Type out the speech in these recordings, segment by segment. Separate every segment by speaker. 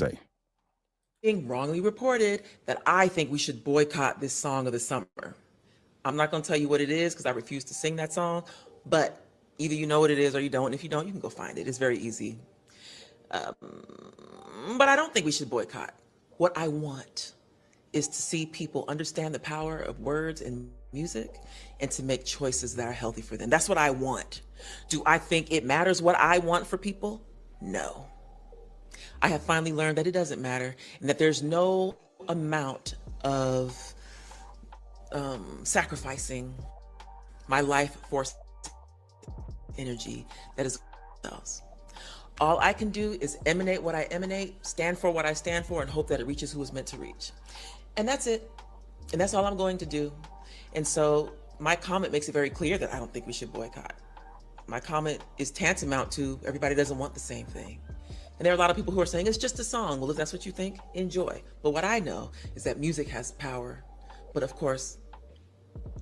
Speaker 1: say?
Speaker 2: Being wrongly reported that I think we should boycott this song of the summer. I'm not going to tell you what it is because I refuse to sing that song, but either you know what it is or you don't. And if you don't, you can go find it. It's very easy. But I don't think we should boycott. What I want is to see people understand the power of words and music and to make choices that are healthy for them. That's what I want. Do I think it matters what I want for people? No. I have finally learned that it doesn't matter and that there's no amount of sacrificing my life force energy that is else. All I can do is emanate what I emanate, stand for what I stand for, and hope that it reaches who it's meant to reach. And that's it. And that's all I'm going to do. And so my comment makes it very clear that I don't think we should boycott. My comment is tantamount to everybody doesn't want the same thing. And there are a lot of people who are saying it's just a song. Well, if that's what you think, enjoy. But what I know is that music has power. But of course,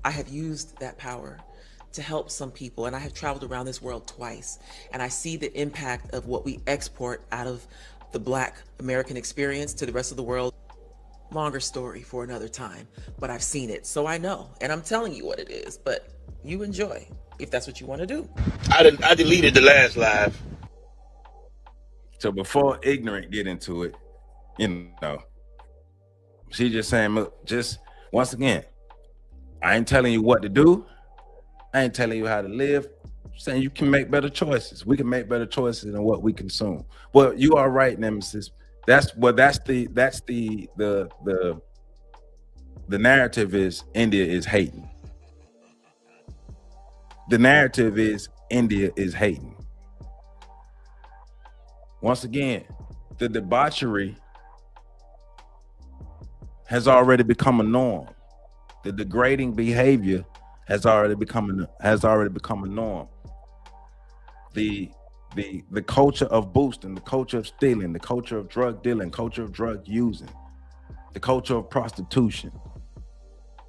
Speaker 2: I have used that power to help some people. And I have traveled around this world twice. And I see the impact of what we export out of the Black American experience to the rest of the world. Longer story for another time, but I've seen it, so I know. And I'm telling you what it is, but you enjoy if that's what you want to do.
Speaker 3: I deleted the last live.
Speaker 1: So before ignorant get into it, she just saying, look, just once again, I ain't telling you what to do. I ain't telling you how to live. I'm saying you can make better choices. We can make better choices than what we consume. Well, you are right, Nemesis. That's the narrative is India is hating. The narrative is India is hating. Once again, the debauchery has already become a norm. The degrading behavior has already become a norm. The culture of boosting, the culture of stealing, the culture of drug dealing, culture of drug using, the culture of prostitution,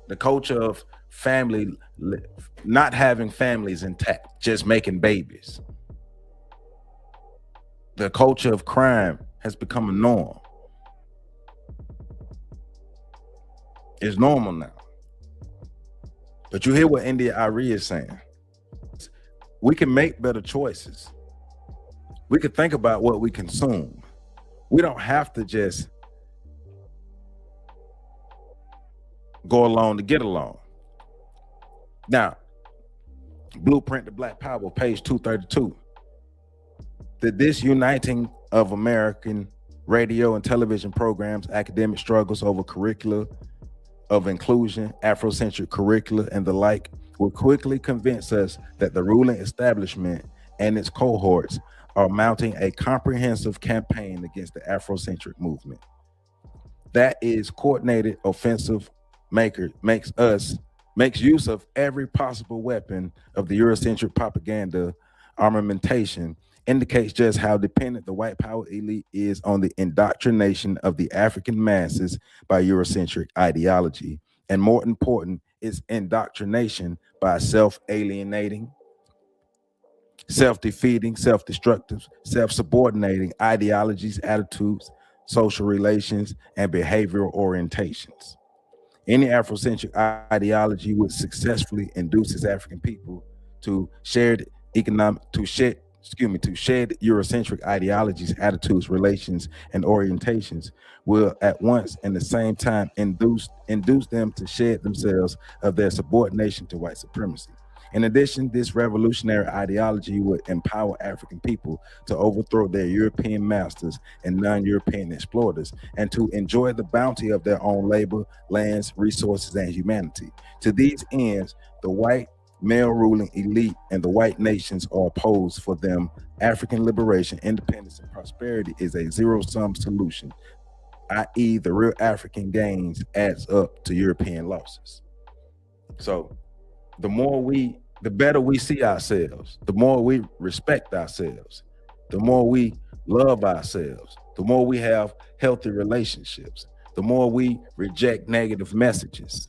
Speaker 1: the culture of family, not having families intact, just making babies. The culture of crime has become a norm. It's normal now. But you hear what India Ari is saying. We can make better choices. We could think about what we consume. We don't have to just go along to get along. Now, Blueprint to Black Power, page 232. The disuniting of American radio and television programs, academic struggles over curricula of inclusion, Afrocentric curricula, and the like will quickly convince us that the ruling establishment and its cohorts are mounting a comprehensive campaign against the Afrocentric movement. That is coordinated offensive makes use of every possible weapon of the Eurocentric propaganda armamentation, indicates just how dependent the white power elite is on the indoctrination of the African masses by Eurocentric ideology, and more important, its indoctrination by self-alienating, self-defeating, self-destructive, self-subordinating ideologies, attitudes, social relations, and behavioral orientations. Any Afrocentric ideology would successfully induce its African people to shared Eurocentric ideologies, attitudes, relations, and orientations will at once and the same time induce them to shed themselves of their subordination to white supremacy. In addition, this revolutionary ideology would empower African people to overthrow their European masters and non-European exploiters and to enjoy the bounty of their own labor, lands, resources, and humanity. To these ends, the white male ruling elite and the white nations are opposed. For them, African liberation, independence, and prosperity is a zero-sum solution, i.e. the real African gains adds up to European losses. So the better we see ourselves, the more we respect ourselves, the more we love ourselves, the more we have healthy relationships, the more we reject negative messages,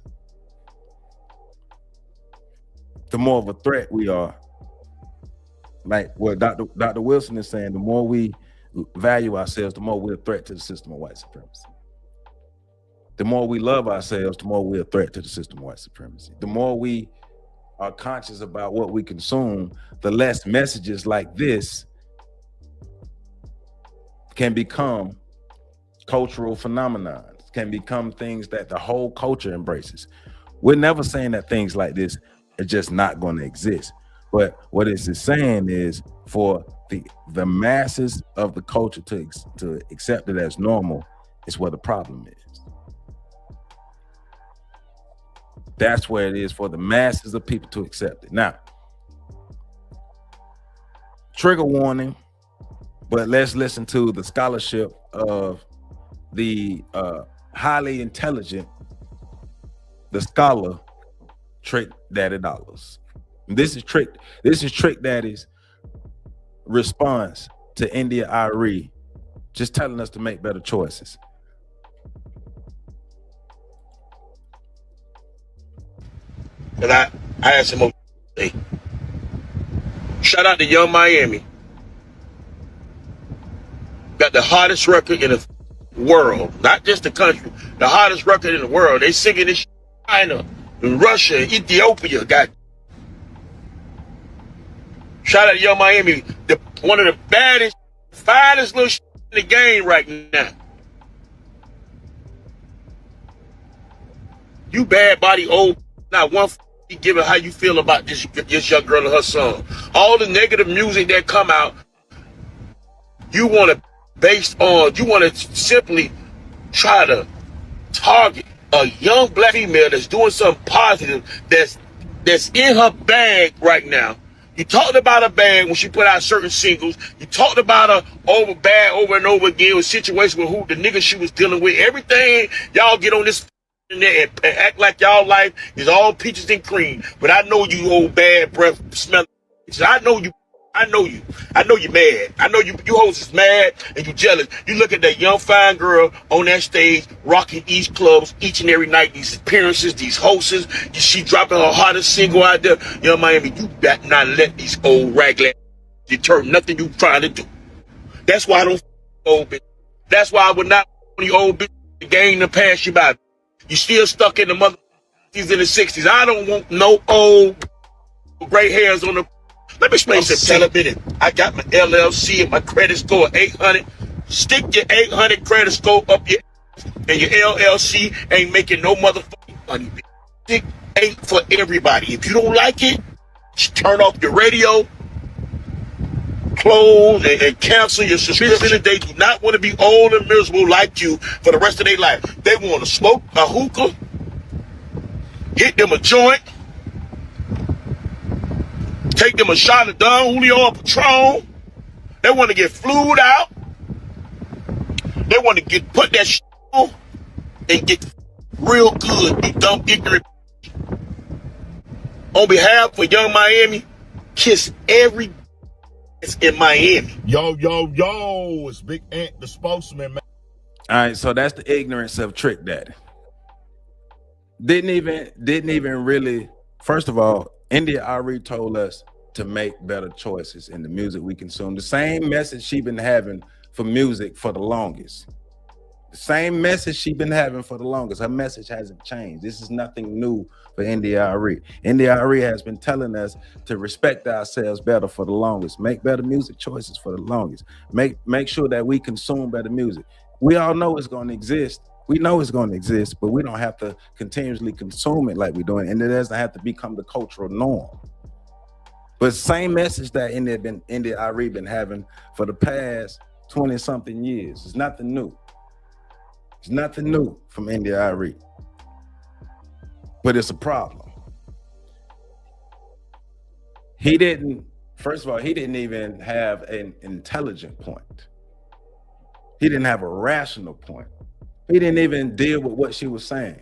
Speaker 1: the more of a threat we are. Like what Dr. Wilson is saying, the more we value ourselves, the more we're a threat to the system of white supremacy. The more we love ourselves, the more we're a threat to the system of white supremacy. The more we are conscious about what we consume, the less messages like this can become cultural phenomenon, can become things that the whole culture embraces. We're never saying that things like this are just not going to exist. But what it's saying is for the masses of the culture to accept it as normal is where the problem is. That's where it is for the masses of people to accept it. Now, trigger warning, but let's listen to the scholarship of the highly intelligent, the scholar Trick Daddy Dollars. This is Trick Daddy's response to India Irie, just telling us to make better choices.
Speaker 3: And I had some more. Shout out to Young Miami. Got the hottest record in the world, not just the country, the hottest record in the world. They singing this in China, in Russia, Ethiopia. Got shout out to Young Miami, one of the baddest, finest little in the game right now. You bad body old, not one giving how you feel about this young girl and her song. All the negative music that come out, you want to simply try to target a young black female that's doing something positive, that's in her bag right now. You talked about her bag when she put out certain singles. You talked about her over and over again with situations with who the nigga she was dealing with. Everything y'all get on this and act like y'all life is all peaches and cream. But I know you old bad breath smell. I know you mad. I know you hoes is mad and you jealous. You look at that young fine girl on that stage rocking these clubs each and every night, these appearances, these hosts. She dropping her hottest single out there. Young Miami, you better not let these old raglan deter nothing you trying to do. That's why I don't old bitch. That's why I would not want the old bitch to gain to pass you by. You still stuck in the mother in the 60s. I don't want no old gray hairs on the. Let me explain something. I got my LLC and my credit score 800. Stick your 800 credit score up your and your LLC ain't making no motherfucking money. Stick 8 for everybody. If you don't like it, just turn off your radio, close and cancel your subscription. They do not want to be old and miserable like you for the rest of their life. They want to smoke a hookah, hit them a joint, take them a shot of Don Julio or Patron. They want to get flued out. They want to put that shit on and get real good. You dumb, ignorant. On behalf of Young Miami, kiss every in Miami.
Speaker 4: Yo, it's Big Ant, the spokesman, man.
Speaker 1: All right, so that's the ignorance of Trick Daddy. Didn't even really. First of all, India Irie told us to make better choices in the music we consume. The same message she been having for music for the longest. The same message she been having for the longest. Her message hasn't changed. This is nothing new for India Irie. India Irie has been telling us to respect ourselves better for the longest. Make better music choices for the longest. Make sure that we consume better music. We all know it's going to exist. We know it's going to exist, but we don't have to continuously consume it like we're doing, and it doesn't have to become the cultural norm. But same message that India Irie been having for the past 20-something years. It's nothing new. It's nothing new from India Irie. But it's a problem. First of all, he didn't even have an intelligent point. He didn't have a rational point. He didn't even deal with what she was saying.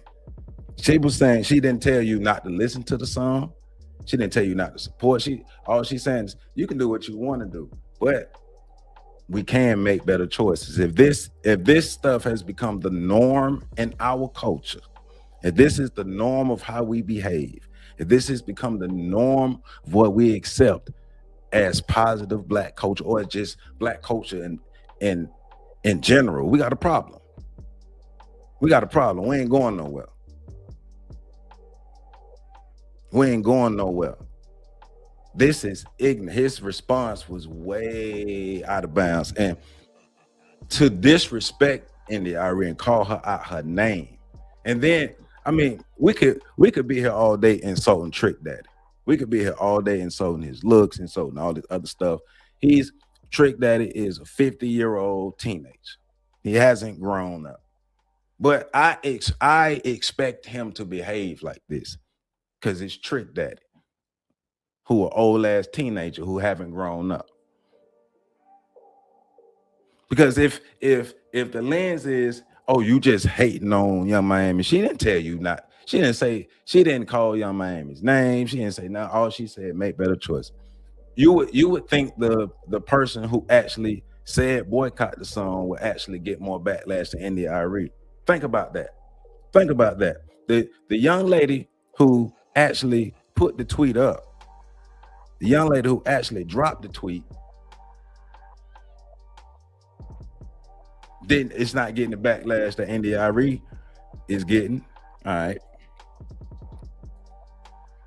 Speaker 1: She was saying she didn't tell you not to listen to the song. She didn't tell you not to support. All she's saying is you can do what you want to do, but we can make better choices. If this stuff has become the norm in our culture, if this is the norm of how we behave, if this has become the norm of what we accept as positive black culture or just black culture in general. We got a problem. We got a problem. We ain't going nowhere. We ain't going nowhere. This is ignorant. His response was way out of bounds. And to disrespect India Ari and call her out her name. And then, I mean, we could be here all day insulting Trick Daddy. We could be here all day insulting his looks, insulting all this other stuff. Trick Daddy is a 50-year-old teenager. He hasn't grown up. But I expect him to behave like this because it's Trick Daddy, who are old ass teenager who haven't grown up. Because if the lens is, oh, you just hating on Young Miami, she didn't tell you not. She didn't call Young Miami's name. She didn't say nothing. All she said, make better choice. You would think the person who actually said boycott the song would actually get more backlash than India Ari. Think about that. Think about that. The young lady who actually put the tweet up, the young lady who actually dropped the tweet, then it's not getting the backlash that India Ari is getting. All right.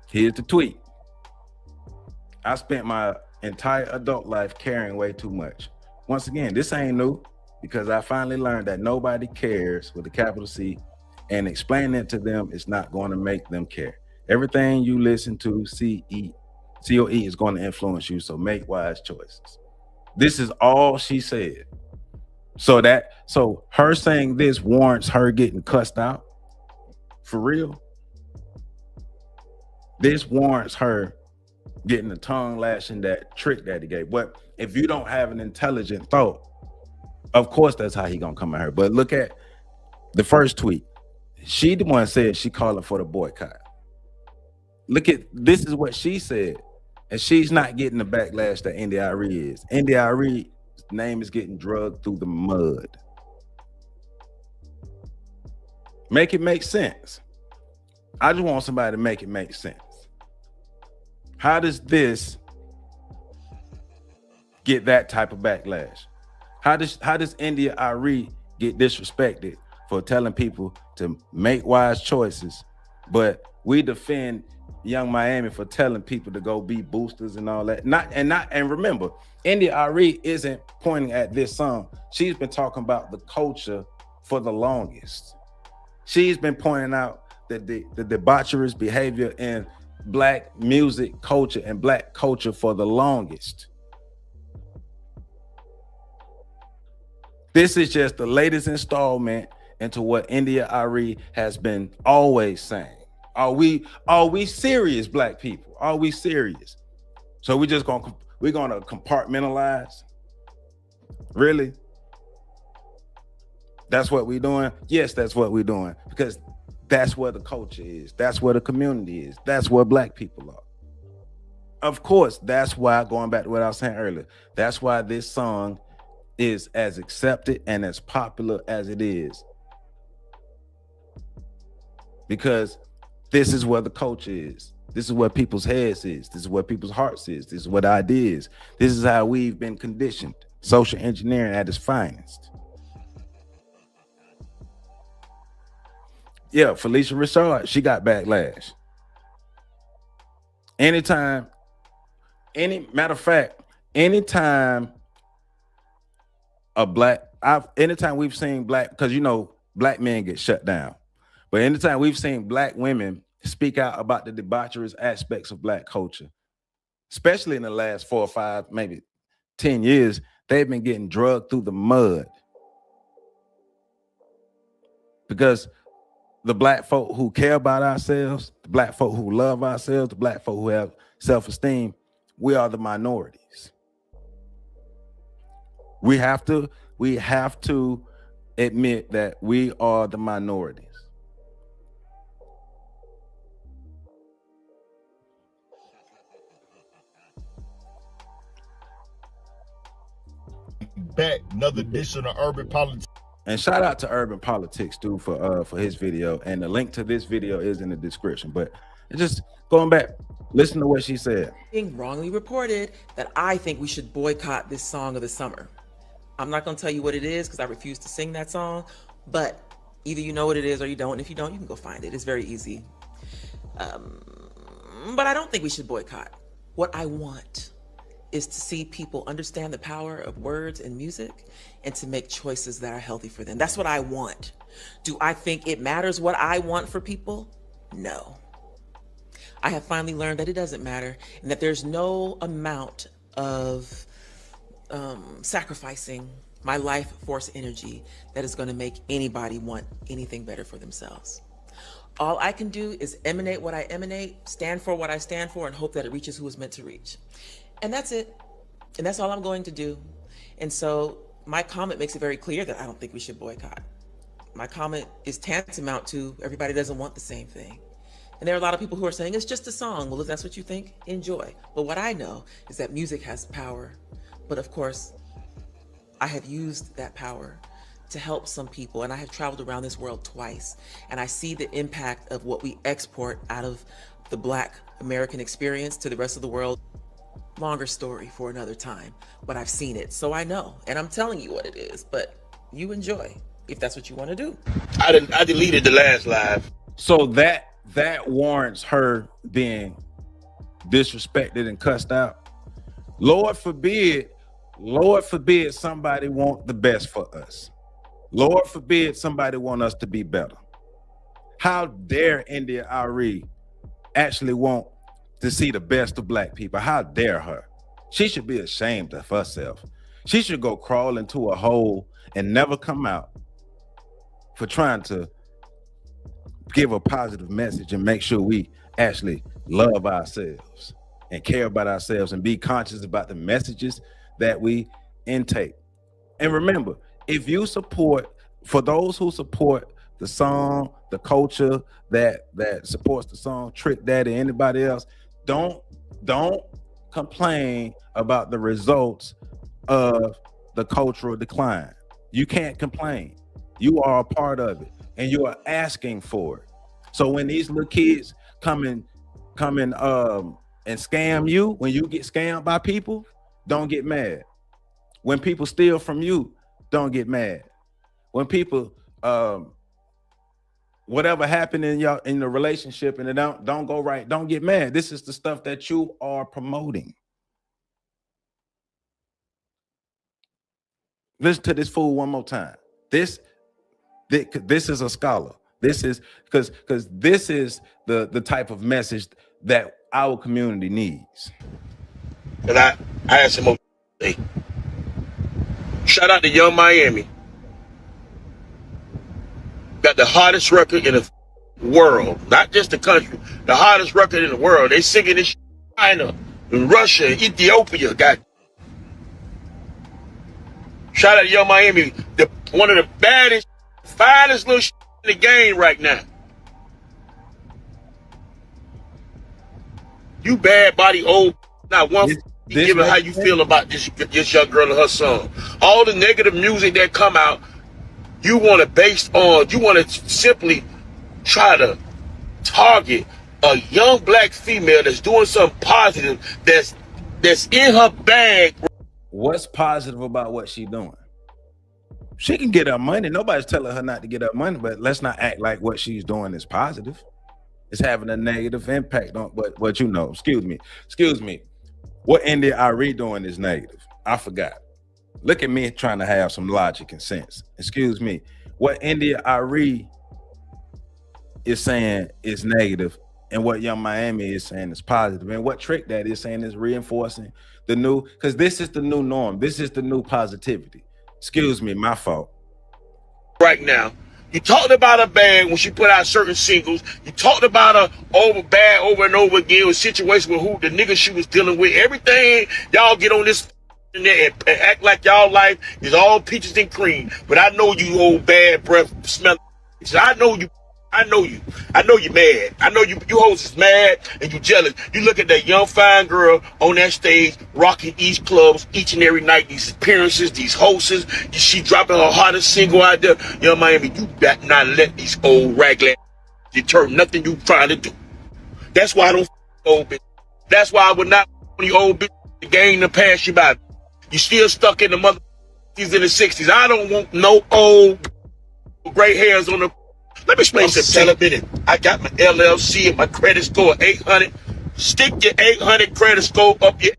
Speaker 1: Here's the tweet. I spent my entire adult life caring way too much. Once again, this ain't new because I finally learned that nobody cares with a capital C, and explaining it to them is not going to make them care. Everything you listen to, COE is going to influence you, so make wise choices. This is all she said. So her saying this warrants her getting cussed out? For real? This warrants her getting the tongue lashing that Trick Daddy gave. But if you don't have an intelligent thought, of course that's how he gonna come at her. But look at the first tweet. She the one said she calling for the boycott. Look at this is what she said, and she's not getting the backlash that India Ari is. India Ari's name is getting drugged through the mud. Make it make sense. I just want somebody to make it make sense. How does this get that type of backlash? How does India Ari get disrespected for telling people to make wise choices, but we defend Young Miami for telling people to go be boosters and all that? And remember, India Ari isn't pointing at this song. She's been talking about the culture for the longest. She's been pointing out that the debaucherous behavior in Black music culture and Black culture for the longest. This is just the latest installment into what India Ari has been always saying. Are we serious, Black people? Are we serious? So we're gonna compartmentalize? Really? That's what we're doing? Yes, that's what we're doing, because that's where the culture is. That's where the community is. That's where Black people are. Of course, that's why, going back to what I was saying earlier, that's why this song is as accepted and as popular as it is. Because this is where the culture is. This is where people's heads is. This is where people's hearts is. This is what ideas. This is how we've been conditioned. Social engineering at its finest. Yeah, Felicia Rashad, she got backlash. Anytime we've seen Black, because you know Black men get shut down, but anytime we've seen Black women speak out about the debaucherous aspects of Black culture, especially in the last 4 or 5, maybe 10 years, they've been getting drugged through the mud. Because the Black folk who care about ourselves, the Black folk who love ourselves, the Black folk who have self-esteem, we are the minorities. We have to admit that we are the minorities.
Speaker 4: Back another edition of Urban Politics.
Speaker 1: And shout out to Urban Politics, dude, for his video. And the link to this video is in the description. But just going back, listen to what she said.
Speaker 2: Being wrongly reported that I think we should boycott this song of the summer. I'm not going to tell you what it is because I refuse to sing that song, but either you know what it is or you don't. And if you don't, you can go find it. It's very easy. But I don't think we should boycott. What I want is to see people understand the power of words and music and to make choices that are healthy for them. That's what I want. Do I think it matters what I want for people? No. I have finally learned that it doesn't matter and that there's no amount of sacrificing my life force energy that is going to make anybody want anything better for themselves. All I can do is emanate what I emanate, stand for what I stand for, and hope that it reaches who it's meant to reach. And that's it. And that's all I'm going to do. And so my comment makes it very clear that I don't think we should boycott. My comment is tantamount to everybody doesn't want the same thing. And there are a lot of people who are saying it's just a song. Well, if that's what you think, enjoy. But what I know is that music has power. But of course, I have used that power to help some people, and I have traveled around this world twice, and I see the impact of what we export out of the Black American experience to the rest of the world. Longer story for another time, but I've seen it, so I know, and I'm telling you what it is, but you enjoy if that's what you want to do.
Speaker 3: I deleted the last live.
Speaker 1: So that warrants her being disrespected and cussed out. Lord forbid somebody want the best for us. Lord forbid somebody want us to be better. How dare India Ari actually want to see the best of Black people? How dare her? She should be ashamed of herself. She should go crawl into a hole and never come out for trying to give a positive message and make sure we actually love ourselves and care about ourselves and be conscious about the messages that we intake. And remember, if you support, for those who support the song, the culture that supports the song, Trick Daddy, anybody else, don't complain about the results of the cultural decline. You can't complain. You are a part of it, and you are asking for it. So when these little kids come and scam you, when you get scammed by people, don't get mad. When people steal from you, don't get mad. When people, whatever happened in the relationship and it don't go right, don't get mad. This is the stuff that you are promoting. Listen to this fool one more time. This is a scholar. This is because this is the type of message that our community needs.
Speaker 3: And I had some more. Shout out to Young Miami. Got the hottest record in the world, not just the country, the hottest record in the world. They singing this in China, in Russia, Ethiopia. Shout out to Young Miami, one of the baddest, finest little in the game right now. You bad body old, not one give it how you feel about this young girl and her song. All the negative music that come out, you want to simply try to target a young Black female that's doing something positive, that's in her bag.
Speaker 1: What's positive about what she's doing? She can get her money. Nobody's telling her not to get her money, but let's not act like what she's doing is positive. It's having a negative impact on what you know. Excuse me. What India Ari doing is negative. I forgot. Look at me trying to have some logic and sense. Excuse me. What India Ari is saying is negative, and what Young Miami is saying is positive, and what Trick Daddy is saying is reinforcing the new, because this is the new norm. This is the new positivity. Excuse me, my fault.
Speaker 3: Right now, you talked about her bad when she put out certain singles. You talked about her over and over again with situations with who the nigga she was dealing with. Everything y'all get on this and act like y'all life is all peaches and cream. But I know you old bad breath smell. I know you. I know you mad. I know you hoes is mad and you jealous. You look at that young fine girl on that stage rocking these clubs each and every night, these appearances, these hosts. She dropping her hottest single out there. Young Miami, you better not let these old raglan deter nothing you trying to do. That's why I don't old bitch. That's why I would not want you old bitch to gain the pass you by. You still stuck in the mother in the 60s. I don't want no old gray hairs on the. Let me explain something to you. I got my LLC and my credit score 800. Stick your 800 credit score up your,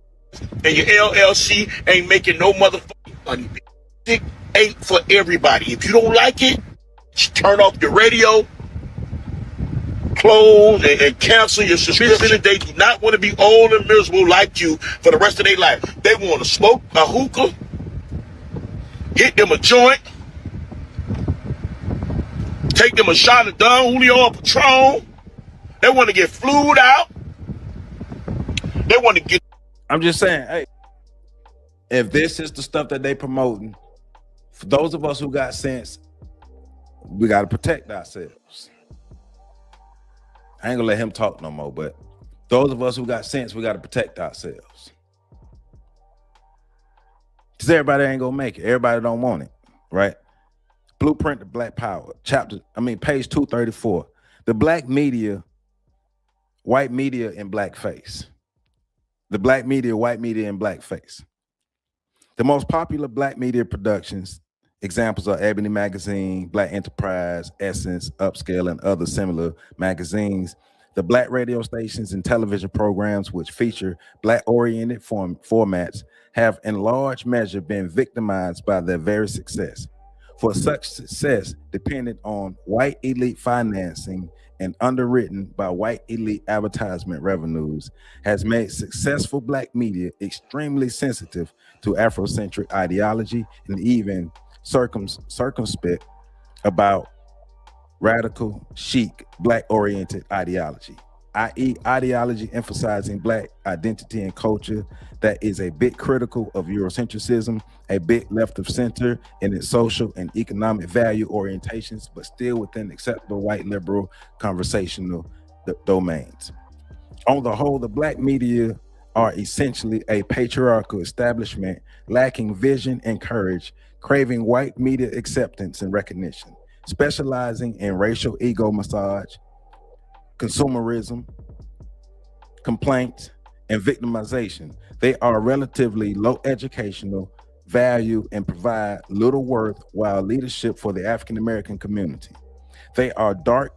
Speaker 3: and your LLC ain't making no motherfucking money. Stick ain't for everybody. If you don't like it, just turn off your radio, close and cancel your subscription. They do not want to be old and miserable like you for the rest of their life. They want to smoke a hookah, hit them a joint, take them a shot of Don Julio or Patron. They want to get flued out. They want to get.
Speaker 1: I'm just saying, hey, if this is the stuff that they promoting, for those of us who got sense, we got to protect ourselves. I ain't gonna let him talk no more, but those of us who got sense, we got to protect ourselves. Because everybody ain't gonna make it. Everybody don't want it, right? Blueprint to Black Power, page 234. The black media, white media in blackface. The black media, white media in blackface. The most popular black media productions, examples are Ebony Magazine, Black Enterprise, Essence, Upscale, and other similar magazines. The black radio stations and television programs which feature black-oriented formats have in large measure been victimized by their very success. For such success depended on white elite financing and underwritten by white elite advertisement revenues has made successful black media extremely sensitive to Afrocentric ideology and even circumspect about radical, chic, black-oriented ideology, i.e. ideology emphasizing black identity and culture that is a bit critical of Eurocentrism, a bit left of center in its social and economic value orientations, but still within acceptable white liberal conversational domains. On the whole, the black media are essentially a patriarchal establishment lacking vision and courage, craving white media acceptance and recognition, specializing in racial ego massage, consumerism, complaints, and victimization. They are relatively low educational value and provide little worthwhile leadership for the African American community. They have dark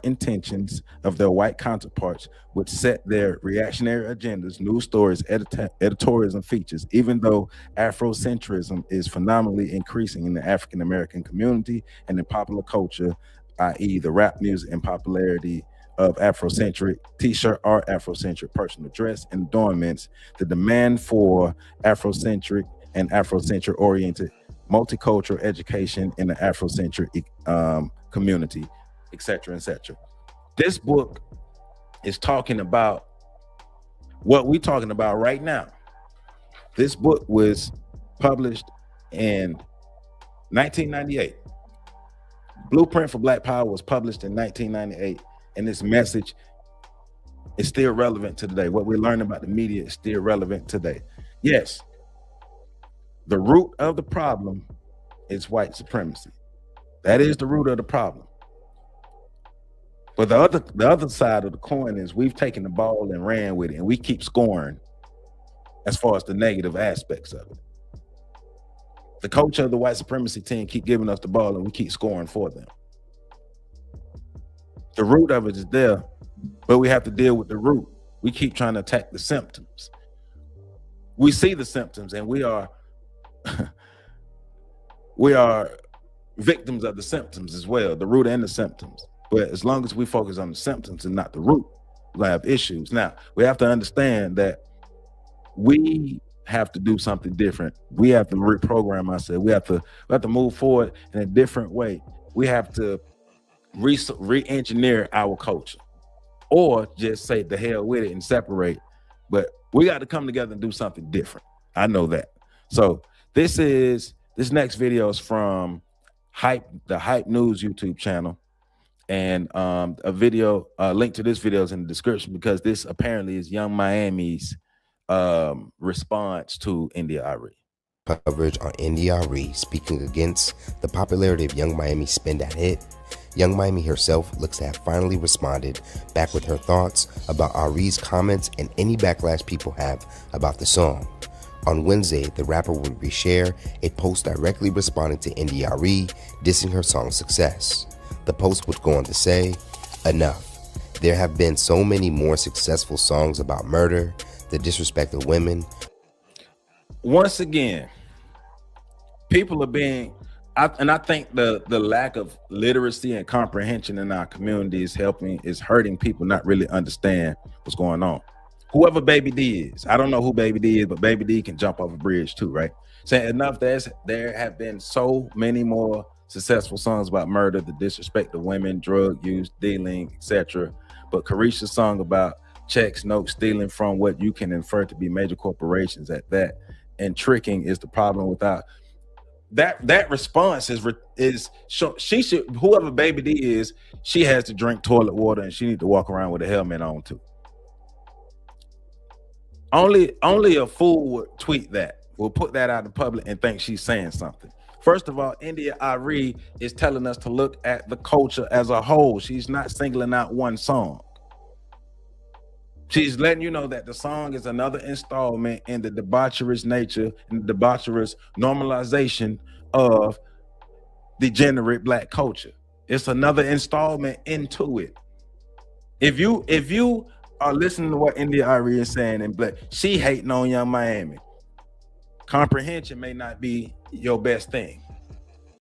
Speaker 1: intentions of their white counterparts, which set their reactionary agendas, news stories, editorials, and features, even though Afrocentrism is phenomenally increasing in the African American community and in popular culture, i.e. the rap music and popularity of Afrocentric t-shirt or Afrocentric personal dress and adornments, the demand for Afrocentric and Afrocentric oriented multicultural education in the Afrocentric community, etc., etc. This book is talking about what we're talking about right now. This book was published in 1998. Blueprint for Black Power was published in 1998, and this message is still relevant to today. What we learn about the media is still relevant today. Yes, the root of the problem is white supremacy. That is the root of the problem. But the other side of the coin is we've taken the ball and ran with it, and we keep scoring as far as the negative aspects of it. The coach of the white supremacy team keep giving us the ball, and we keep scoring for them. The root of it is there, but we have to deal with the root. We keep trying to attack the symptoms. We see the symptoms, and we are victims of the symptoms as well, the root and the symptoms. But as long as we focus on the symptoms and not the root, we'll have issues. Now, we have to understand that we have to do something different. We have to reprogram ourselves. We have to move forward in a different way. We have to re-engineer our culture, or just say the hell with it and separate. But we got to come together and do something different. I know that. So this next video is from the Hype News YouTube channel, and a link to this video is in the description, because this apparently is Young Miami's response to India.Arie.
Speaker 5: Coverage on India.Arie speaking against the popularity of Young Miami's Spin That Hit. Young Miami herself looks to have finally responded back with her thoughts about Arie's comments and any backlash people have about the song. On Wednesday, the rapper would reshare a post directly responding to NDRE, dissing her song's success. The post would go on to say, "Enough. There have been so many more successful songs about murder, the disrespect of women."
Speaker 1: Once again, people are being, I think the lack of literacy and comprehension in our community is hurting people not really understand what's going on. Whoever Baby D is, I don't know who Baby D is, but Baby D can jump off a bridge too, right? Saying enough, there have been so many more successful songs about murder, the disrespect of women, drug use, dealing, etc. But Carisha's song about checks, notes, stealing from what you can infer to be major corporations at that, and tricking is the problem without that response she should, whoever Baby D is, she has to drink toilet water and she need to walk around with a helmet on too. Only a fool would tweet that, will put that out in public and think she's saying something. First of all, India Ari is telling us to look at the culture as a whole. She's not singling out one song. She's letting you know that the song is another installment in the debaucherous nature and the debaucherous normalization of degenerate Black culture. It's another installment into it. If you are listening to what India Ari is saying in Black, she hating on Young Miami. Comprehension may not be your best thing.